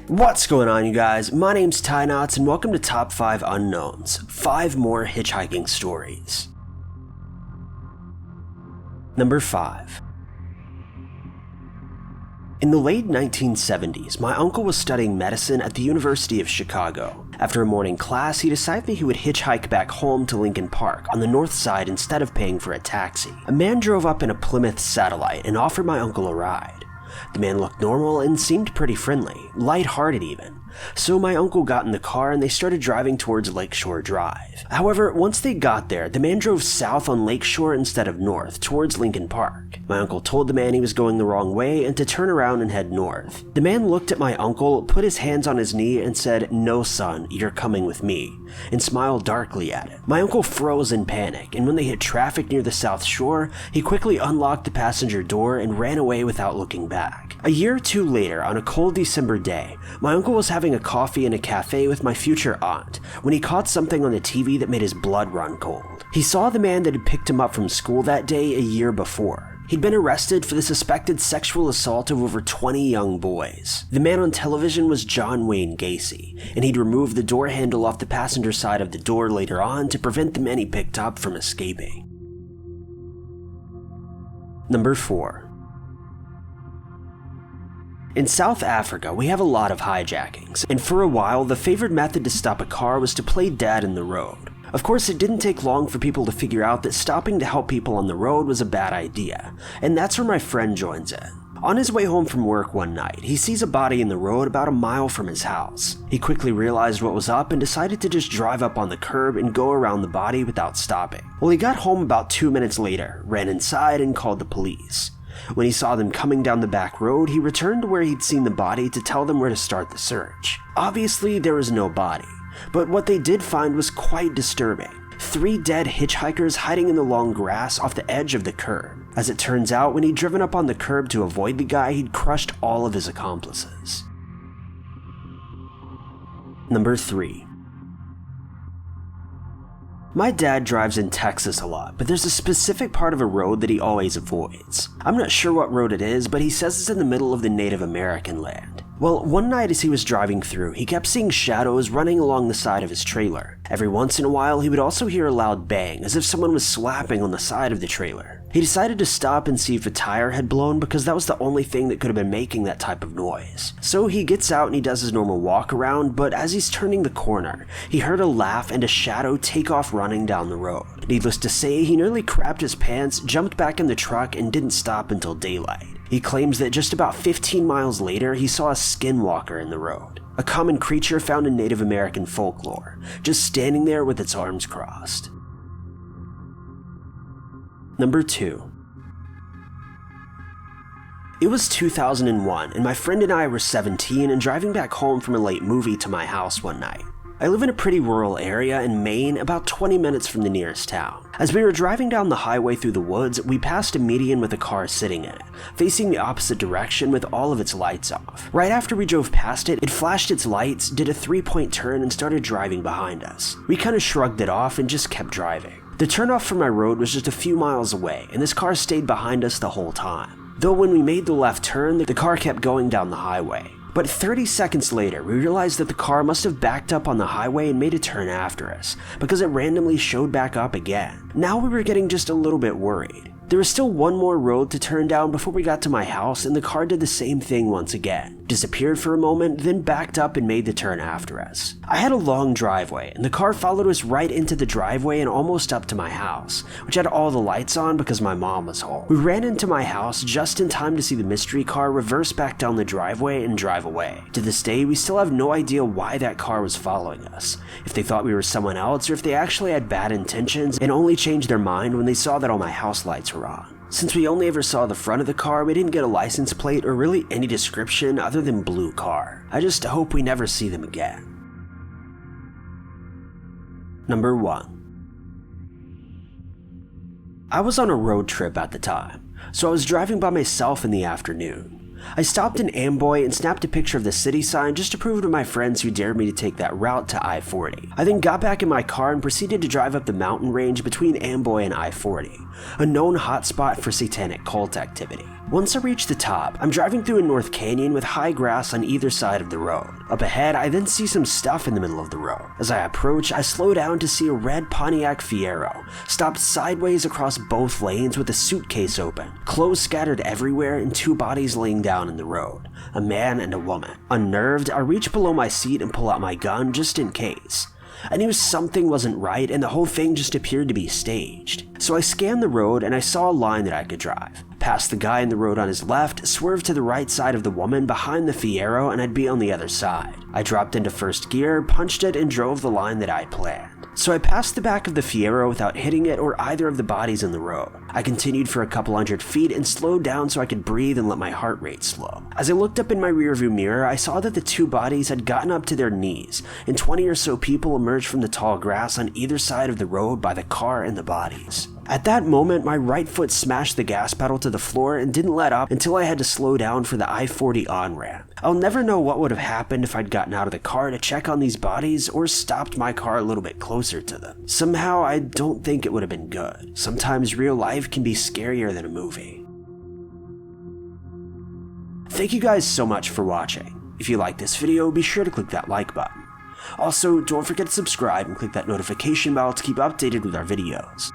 What's going on, you guys? My name's Ty Knots and welcome to Top 5 Unknowns, 5 more hitchhiking stories. Number 5. In the late 1970s, my uncle was studying medicine at the University of Chicago. After a morning class, he decided he would hitchhike back home to Lincoln Park on the north side instead of paying for a taxi. A man drove up in a Plymouth Satellite and offered my uncle a ride. The man looked normal and seemed pretty friendly, lighthearted even. So my uncle got in the car and they started driving towards Lakeshore Drive. However, once they got there, the man drove south on Lakeshore instead of north, towards Lincoln Park. My uncle told the man he was going the wrong way and to turn around and head north. The man looked at my uncle, put his hands on his knee and said, "No son, you're coming with me," and smiled darkly at it. My uncle froze in panic, and when they hit traffic near the South Shore, he quickly unlocked the passenger door and ran away without looking back. A year or two later, on a cold December day, my uncle was having a coffee in a cafe with my future aunt when he caught something on the TV that made his blood run cold. He saw the man that had picked him up from school that day a year before. He'd been arrested for the suspected sexual assault of over 20 young boys. The man on television was John Wayne Gacy, and he'd removed the door handle off the passenger side of the door later on to prevent the man he picked up from escaping. Number 4. In South Africa, we have a lot of hijackings, and for a while, the favored method to stop a car was to play dead in the road. Of course, it didn't take long for people to figure out that stopping to help people on the road was a bad idea, and that's where my friend joins in. On his way home from work one night, he sees a body in the road about a mile from his house. He quickly realized what was up and decided to just drive up on the curb and go around the body without stopping. Well, he got home about 2 minutes later, ran inside, and called the police. When he saw them coming down the back road, he returned to where he'd seen the body to tell them where to start the search. Obviously, there was no body, but what they did find was quite disturbing. 3 dead hitchhikers hiding in the long grass off the edge of the curb. As it turns out, when he'd driven up on the curb to avoid the guy, he'd crushed all of his accomplices. Number 3. My dad drives in Texas a lot, but there's a specific part of a road that he always avoids. I'm not sure what road it is, but he says it's in the middle of the Native American land. Well, one night as he was driving through, he kept seeing shadows running along the side of his trailer. Every once in a while, he would also hear a loud bang, as if someone was slapping on the side of the trailer. He decided to stop and see if a tire had blown because that was the only thing that could have been making that type of noise. So he gets out and he does his normal walk around, but as he's turning the corner, he heard a laugh and a shadow take off running down the road. Needless to say, he nearly crapped his pants, jumped back in the truck, and didn't stop until daylight. He claims that just about 15 miles later, he saw a skinwalker in the road, a common creature found in Native American folklore, just standing there with its arms crossed. Number 2. It was 2001, and my friend and I were 17 and driving back home from a late movie to my house one night. I live in a pretty rural area in Maine, about 20 minutes from the nearest town. As we were driving down the highway through the woods, we passed a median with a car sitting in it, facing the opposite direction with all of its lights off. Right after we drove past it, it flashed its lights, did a 3-point turn, and started driving behind us. We kind of shrugged it off and just kept driving. The turnoff from my road was just a few miles away, and this car stayed behind us the whole time. Though when we made the left turn, the car kept going down the highway. But 30 seconds later, we realized that the car must have backed up on the highway and made a turn after us, because it randomly showed back up again. Now we were getting just a little bit worried. There was still one more road to turn down before we got to my house, and the car did the same thing once again. Disappeared for a moment, then backed up and made the turn after us. I had a long driveway, and the car followed us right into the driveway and almost up to my house, which had all the lights on because my mom was home. We ran into my house just in time to see the mystery car reverse back down the driveway and drive away. To this day, we still have no idea why that car was following us, if they thought we were someone else or if they actually had bad intentions and only changed their mind when they saw that all my house lights were on. Since we only ever saw the front of the car, we didn't get a license plate or really any description other than blue car. I just hope we never see them again. Number 1. I was on a road trip at the time, so I was driving by myself in the afternoon. I stopped in Amboy and snapped a picture of the city sign just to prove to my friends who dared me to take that route to I-40. I then got back in my car and proceeded to drive up the mountain range between Amboy and I-40, a known hotspot for satanic cult activity. Once I reach the top, I'm driving through a north canyon with high grass on either side of the road. Up ahead, I then see some stuff in the middle of the road. As I approach, I slow down to see a red Pontiac Fiero, stopped sideways across both lanes with a suitcase open, clothes scattered everywhere, and two bodies laying down in the road, a man and a woman. Unnerved, I reach below my seat and pull out my gun just in case. I knew something wasn't right and the whole thing just appeared to be staged. So I scanned the road and I saw a line that I could drive. Past the guy in the road on his left, swerved to the right side of the woman behind the Fiero, and I'd be on the other side. I dropped into first gear, punched it, and drove the line that I'd planned. So I passed the back of the Fiero without hitting it or either of the bodies in the road. I continued for a couple hundred feet and slowed down so I could breathe and let my heart rate slow. As I looked up in my rearview mirror, I saw that the two bodies had gotten up to their knees, and 20 or so people emerged from the tall grass on either side of the road by the car and the bodies. At that moment, my right foot smashed the gas pedal to the floor and didn't let up until I had to slow down for the I-40 on-ramp. I'll never know what would have happened if I'd gotten out of the car to check on these bodies or stopped my car a little bit closer to them. Somehow, I don't think it would have been good. Sometimes real life can be scarier than a movie. Thank you guys so much for watching. If you like this video, be sure to click that like button. Also, don't forget to subscribe and click that notification bell to keep updated with our videos.